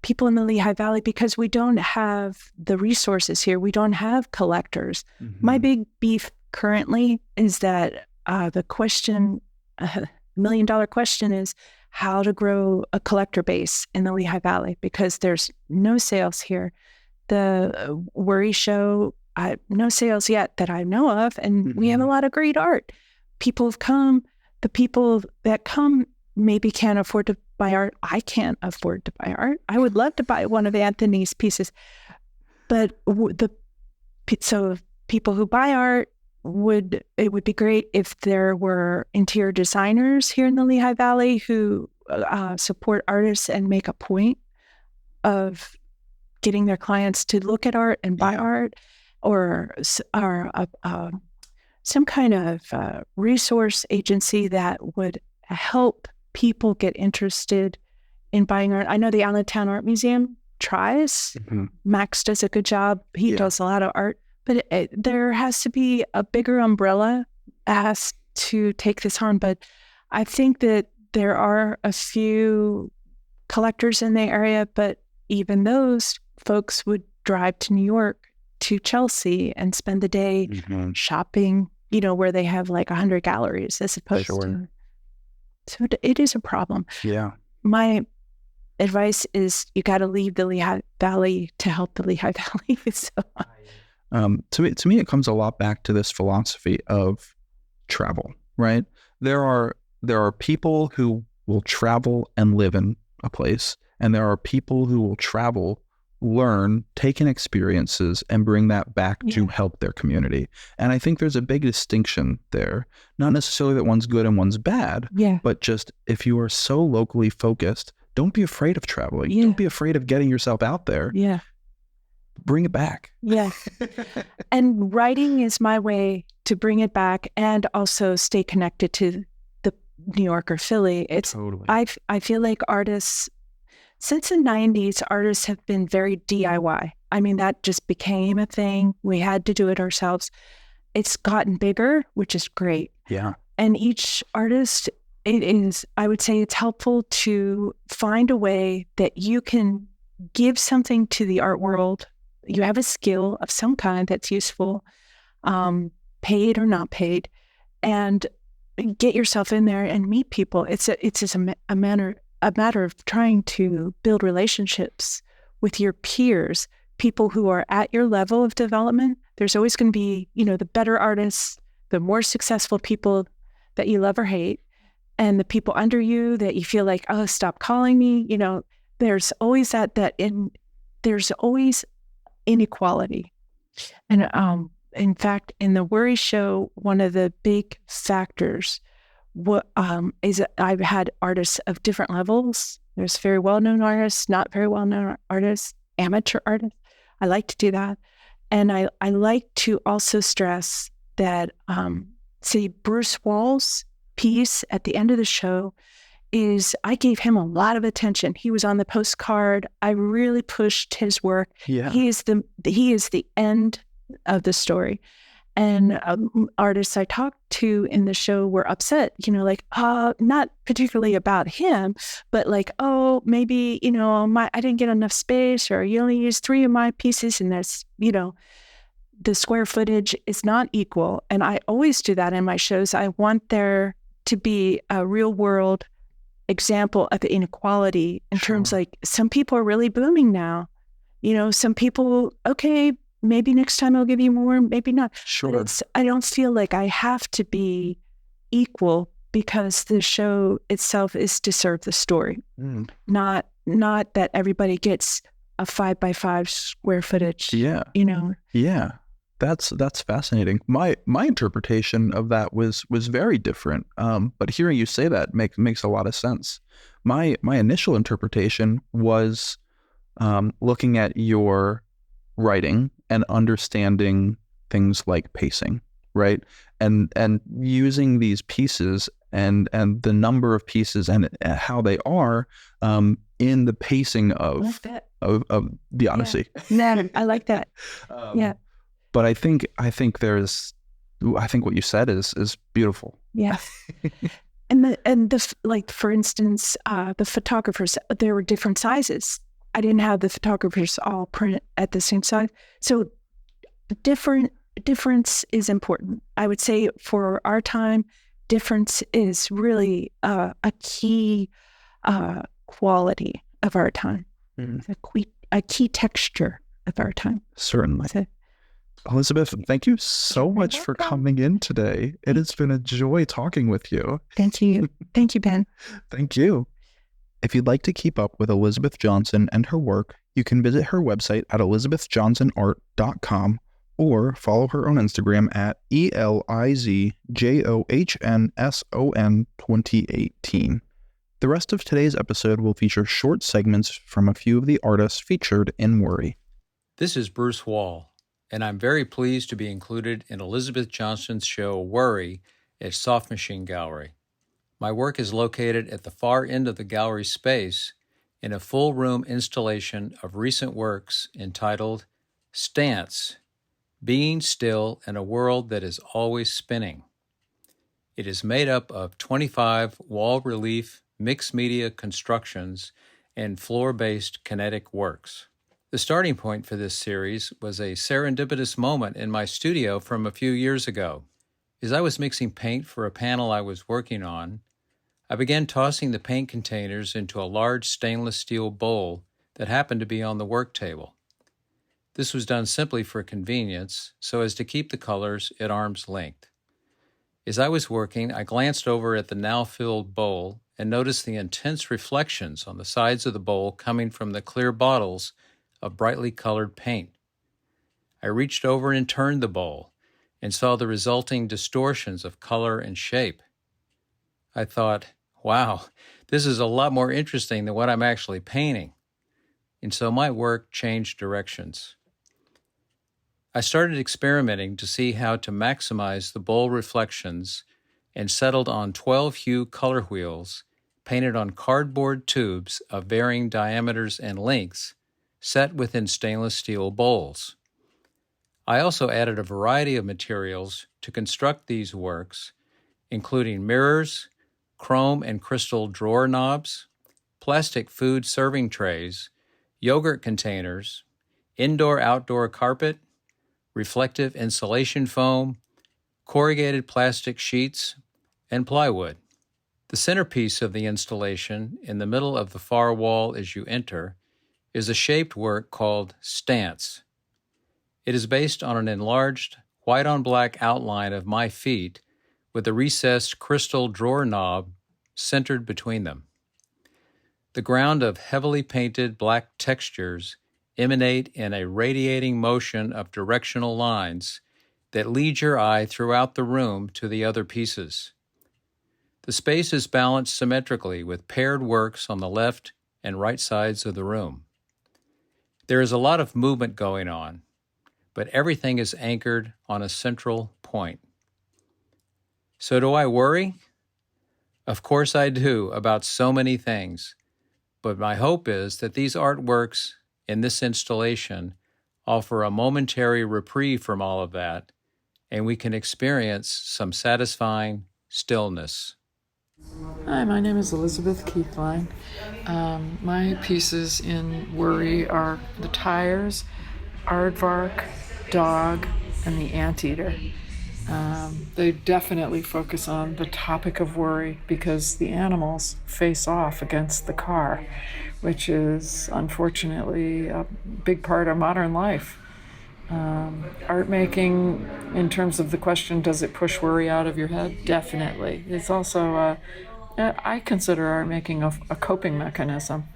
people in the Lehigh Valley, because we don't have the resources here. We don't have collectors. Mm-hmm. My big beef currently is that the million-dollar question is how to grow a collector base in the Lehigh Valley, because there's no sales here. The Worry show, no sales yet that I know of, and we have a lot of great art. People have come. The people that come maybe can't afford to buy art. I can't afford to buy art. I would love to buy one of Anthony's pieces, but so people who buy art, it would be great if there were interior designers here in the Lehigh Valley who support artists and make a point of getting their clients to look at art and buy art, or some kind of resource agency that would help people get interested in buying art. I know the Allentown Art Museum tries. Mm-hmm. Max does a good job. He does a lot of art. But there has to be a bigger umbrella asked to take this on. But I think that there are a few collectors in the area, but even those folks would drive to New York, to Chelsea, and spend the day shopping, where they have like 100 galleries as opposed to. So it is a problem. Yeah. my advice is you got to leave the Lehigh Valley to help the Lehigh Valley. So, to me, it comes a lot back to this philosophy of travel, right? There are people who will travel and live in a place, and there are people who will travel, learn, take in experiences, and bring that back to help their community. And I think there's a big distinction there. Not necessarily that one's good and one's bad, but just if you are so locally focused, don't be afraid of traveling. Don't be afraid of getting yourself out there. Bring it back. And writing is my way to bring it back and also stay connected to the New York or Philly. It's totally. I feel like artists, since the 90s, artists have been very DIY. I mean, that just became a thing. We had to do it ourselves. It's gotten bigger, which is great. Yeah. And each artist, I would say it's helpful to find a way that you can give something to the art world. You have a skill of some kind that's useful, paid or not paid, and get yourself in there and meet people. It's just a matter of trying to build relationships with your peers, people who are at your level of development. There's always going to be, the better artists, the more successful people that you love or hate, and the people under you that you feel like, oh, stop calling me. There's always there's always inequality. And in fact, in the Worry Show, one of the big factors is I've had artists of different levels. There's very well-known artists, not very well-known artists, amateur artists. I like to do that. And I like to also stress that, say, Bruce Wall's piece at the end of the show I gave him a lot of attention. He was on the postcard. I really pushed his work. Yeah. He is the end of the story. And artists I talked to in the show were upset, not particularly about him, but like, oh, maybe, I didn't get enough space, or you only used 3 of my pieces, and that's, the square footage is not equal. And I always do that in my shows. I want there to be a real world example of the inequality in terms like some people are really booming now. Some people, okay, maybe next time I'll give you more, maybe not. Sure. I don't feel like I have to be equal because the show itself is to serve the story, not that everybody gets a 5x5 square footage. Yeah. Yeah. That's fascinating. My interpretation of that was very different. But hearing you say that makes a lot of sense. My initial interpretation was looking at your writing and understanding things like pacing, right? And using these pieces and the number of pieces and how they are in the pacing of the Odyssey. Yeah. I like that. Yeah. But I think what you said is beautiful. Yeah. and for instance, the photographers, there were different sizes. I didn't have the photographers all print at the same size. So difference is important. I would say for our time, difference is really a key quality of our time. A key texture of our time. Certainly. So, Elizabeth, thank you so much for coming in today. It has been a joy talking with you. Thank you. Thank you, Ben. Thank you. If you'd like to keep up with Elizabeth Johnson and her work, you can visit her website at elizabethjohnsonart.com or follow her on Instagram at ELIZJOHNSON2018. The rest of today's episode will feature short segments from a few of the artists featured in Worry. This is Bruce Wall, and I'm very pleased to be included in Elizabeth Johnson's show Worry at Soft Machine Gallery. My work is located at the far end of the gallery space in a full-room installation of recent works entitled Stance, Being Still in a World That Is Always Spinning. It is made up of 25 wall relief mixed media constructions and floor-based kinetic works. The starting point for this series was a serendipitous moment in my studio from a few years ago. As I was mixing paint for a panel I was working on, I began tossing the paint containers into a large stainless steel bowl that happened to be on the work table. This was done simply for convenience, so as to keep the colors at arm's length. As I was working, I glanced over at the now-filled bowl and noticed the intense reflections on the sides of the bowl coming from the clear bottles of brightly colored paint. I reached over and turned the bowl and saw the resulting distortions of color and shape. I thought, wow, this is a lot more interesting than what I'm actually painting. And so my work changed directions. I started experimenting to see how to maximize the bowl reflections and settled on 12-hue color wheels painted on cardboard tubes of varying diameters and lengths set within stainless steel bowls. I also added a variety of materials to construct these works, including mirrors, chrome and crystal drawer knobs, plastic food serving trays, yogurt containers, indoor-outdoor carpet, reflective insulation foam, corrugated plastic sheets, and plywood. The centerpiece of the installation, in the middle of the far wall as you enter, is a shaped work called Stance. It is based on an enlarged white-on-black outline of my feet with a recessed crystal drawer knob centered between them. The ground of heavily painted black textures emanate in a radiating motion of directional lines that lead your eye throughout the room to the other pieces. The space is balanced symmetrically with paired works on the left and right sides of the room. There is a lot of movement going on, but everything is anchored on a central point. So do I worry? Of course I do about so many things, but my hope is that these artworks in this installation offer a momentary reprieve from all of that, and we can experience some satisfying stillness. Hi, my name is Elizabeth Keithline. My pieces in Worry are the tires, aardvark, dog, and the anteater. They definitely focus on the topic of worry because the animals face off against the car, which is unfortunately a big part of modern life. Art making, in terms of the question, does it push worry out of your head? Definitely. It's also, I consider art making a coping mechanism.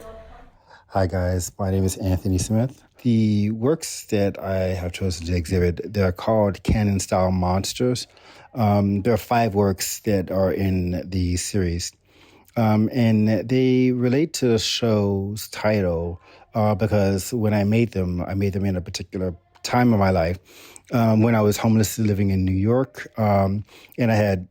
Hi guys, my name is Anthony Smith. The works that I have chosen to exhibit, they're called canon-style monsters. There are 5 works that are in the series. And they relate to the show's title because when I made them in a particular time of my life when I was homeless living in New York, and I had,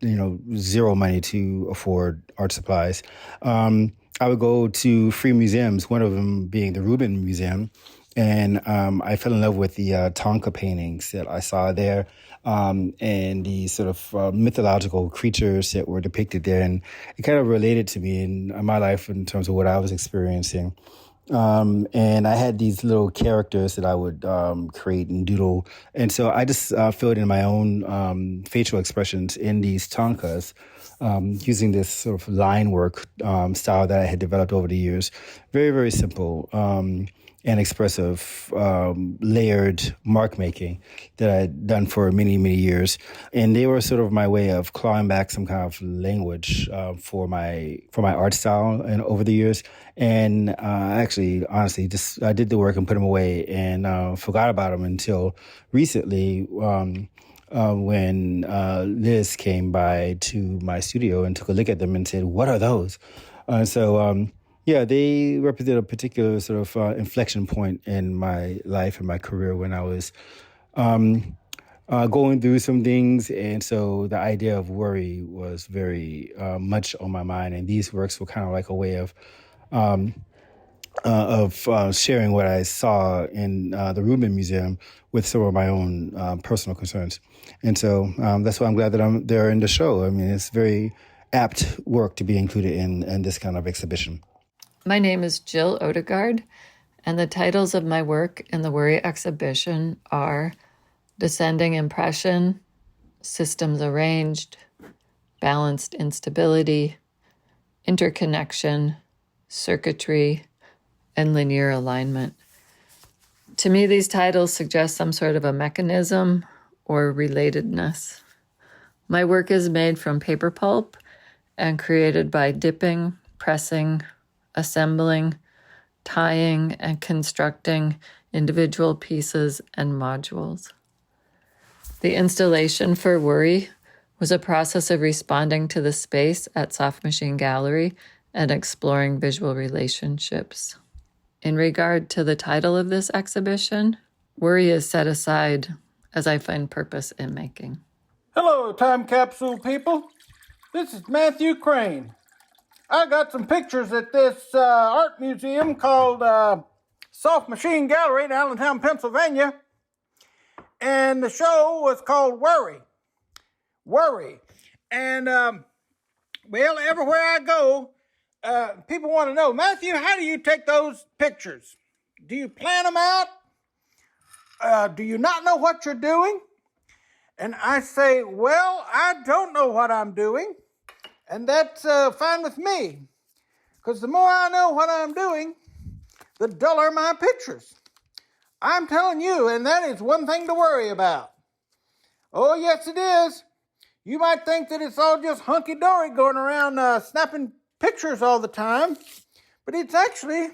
zero money to afford art supplies. I would go to free museums, one of them being the Rubin Museum, and I fell in love with the Tonka paintings that I saw there, and the sort of mythological creatures that were depicted there, and it kind of related to me in my life in terms of what I was experiencing. And I had these little characters that I would create and doodle, and so I just filled in my own facial expressions in these Tonkas, using this sort of line work style that I had developed over the years. Very, very simple and expressive, layered mark making that I had done for many, many years. And they were sort of my way of clawing back some kind of language for my art style and over the years. And actually, honestly, I did the work and put them away and forgot about them until recently when Liz came by to my studio and took a look at them and said, "What are those?" Yeah, they represent a particular sort of inflection point in my life and my career when I was going through some things. And so the idea of worry was very much on my mind. And these works were kind of like a way of sharing what I saw in the Rubin Museum with some of my own personal concerns. And so that's why I'm glad that they're in the show. I mean, it's very apt work to be included in this kind of exhibition. My name is Jill Odegaard, and the titles of my work in the Worry exhibition are Descending Impression, Systems Arranged, Balanced Instability, interconnection, circuitry, and linear alignment. To me, these titles suggest some sort of a mechanism or relatedness. My work is made from paper pulp and created by dipping, pressing, assembling, tying, and constructing individual pieces and modules. The installation for Worry was a process of responding to the space at Soft Machine Gallery and exploring visual relationships. In regard to the title of this exhibition, Worry is set aside as I find purpose in making. Hello, time capsule people. This is Matthew Crane. I got some pictures at this art museum called Soft Machine Gallery in Allentown, Pennsylvania. And the show was called Worry. And, well, everywhere I go, people want to know, Matthew, how do you take those pictures? Do you plan them out? Do you not know what you're doing? And I say, well, I don't know what I'm doing. And that's fine with me. Because the more I know what I'm doing, the duller my pictures. I'm telling you, and that is one thing to worry about. Oh, yes, it is. You might think that it's all just hunky-dory going around snapping pictures all the time, but it's actually,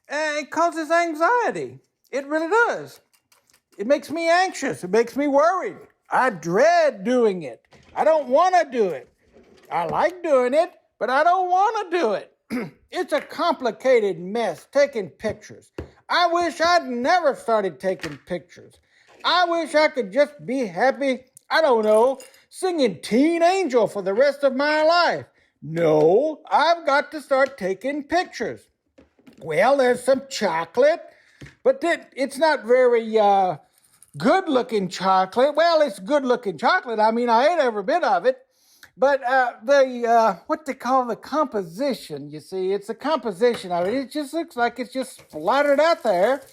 it causes anxiety. It really does. It makes me anxious. It makes me worried. I dread doing it. I don't want to do it. I like doing it, but I don't want to do it. It's a complicated mess, taking pictures. I wish I'd never started taking pictures. I wish I could just be happy, I don't know, singing Teen Angel for the rest of my life. No, I've got to start taking pictures. Well, there's some chocolate, but it's not very good-looking chocolate. Well, it's good-looking chocolate. I mean, I ate every bit of it. But what they call the composition, you see, it's a composition of it. It just looks like it's just splattered out there,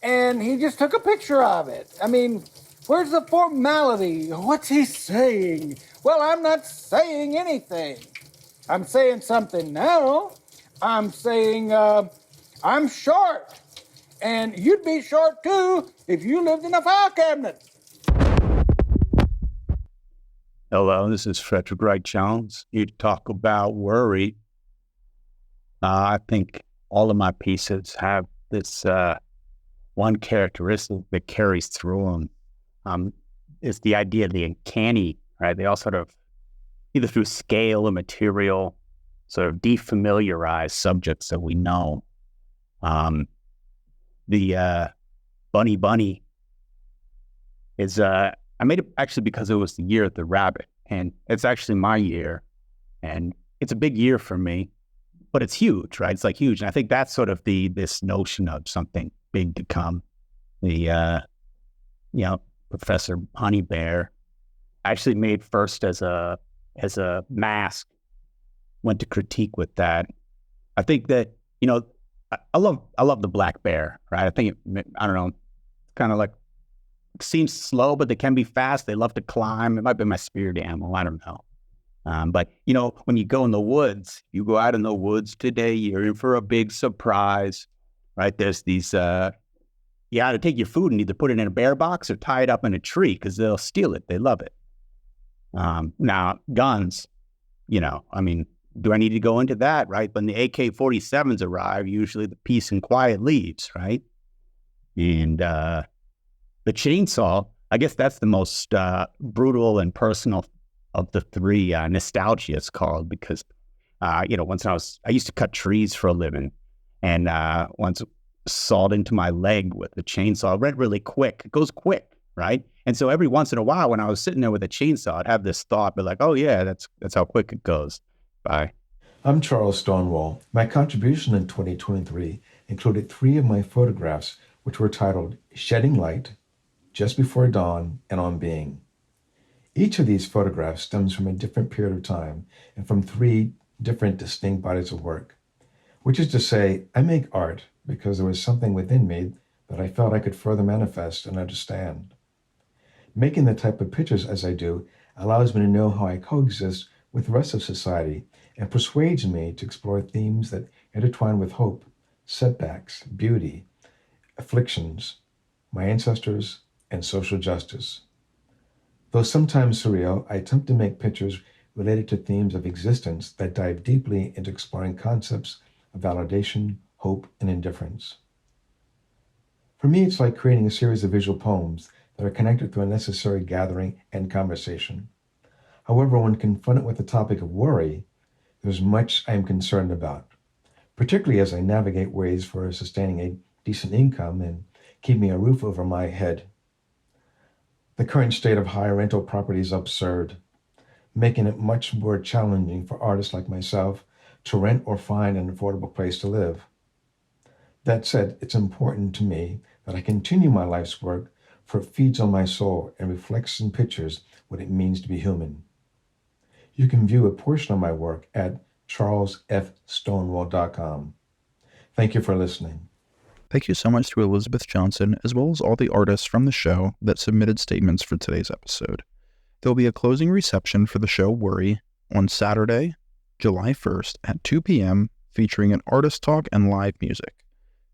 and he just took a picture of it. I mean, where's the formality? What's he saying? Well, I'm not saying anything. I'm saying something now. I'm saying I'm short, and you'd be short too if you lived in a file cabinet. Hello, this is Frederick Wright Jones. You talk about worry. I think all of my pieces have this one characteristic that carries through them. It's the idea of the uncanny, right? They all sort of, either through scale or material, sort of defamiliarize subjects that we know. The Bunny is... I made it actually because it was the year of the rabbit, and it's actually my year, and it's a big year for me, but it's huge, right? It's like huge, and I think that's sort of this notion of something big to come. The Professor Honey Bear, I actually made first as a mask, went to critique with that. I think that I love the black bear, right? I think I don't know, kind of like. Seems slow, but they can be fast. They love to climb. It might be my spirit animal. I don't know. But, when you go in the woods, you go out in the woods today, you're in for a big surprise, right? There's these, you got to take your food and either put it in a bear box or tie it up in a tree because they'll steal it. They love it. Now, guns, do I need to go into that, right? When the AK-47s arrive, usually the peace and quiet leaves, right? And, the chainsaw, I guess that's the most brutal and personal of the three. Nostalgia it's called because, once I used to cut trees for a living, and once sawed into my leg with the chainsaw. It went really quick. It goes quick, right? And so every once in a while, when I was sitting there with a chainsaw, I'd have this thought, but like, oh yeah, that's how quick it goes. Bye. I'm Charles Stonewall. My contribution in 2023 included 3 of my photographs, which were titled Shedding Light, Just Before Dawn, and On Being. Each of these photographs stems from a different period of time and from 3 different distinct bodies of work, which is to say, I make art because there was something within me that I felt I could further manifest and understand. Making the type of pictures as I do allows me to know how I coexist with the rest of society and persuades me to explore themes that intertwine with hope, setbacks, beauty, afflictions, my ancestors, and social justice. Though sometimes surreal, I attempt to make pictures related to themes of existence that dive deeply into exploring concepts of validation, hope, and indifference. For me, it's like creating a series of visual poems that are connected through a necessary gathering and conversation. However, when confronted with the topic of worry, there's much I am concerned about, particularly as I navigate ways for sustaining a decent income and keeping a roof over my head. The current state of high rental property is absurd, making it much more challenging for artists like myself to rent or find an affordable place to live. That said, it's important to me that I continue my life's work, for it feeds on my soul and reflects in pictures what it means to be human. You can view a portion of my work at charlesfstonewall.com. Thank you for listening. Thank you so much to Elizabeth Johnson, as well as all the artists from the show that submitted statements for today's episode. There will be a closing reception for the show Worry on Saturday, July 1st at 2 p.m., featuring an artist talk and live music.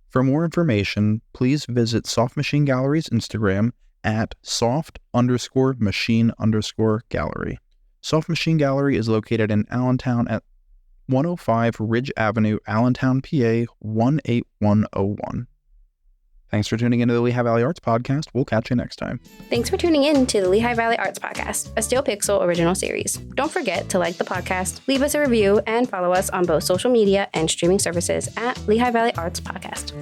For more information, please visit Soft Machine Gallery's Instagram at soft_machine_gallery. Soft Machine Gallery is located in Allentown at 105 Ridge Avenue, Allentown, PA 18101. Thanks for tuning into the Lehigh Valley Arts Podcast. We'll catch you next time. Thanks for tuning in to the Lehigh Valley Arts Podcast, a Steel Pixel original series. Don't forget to like the podcast, leave us a review, and follow us on both social media and streaming services at Lehigh Valley Arts Podcast.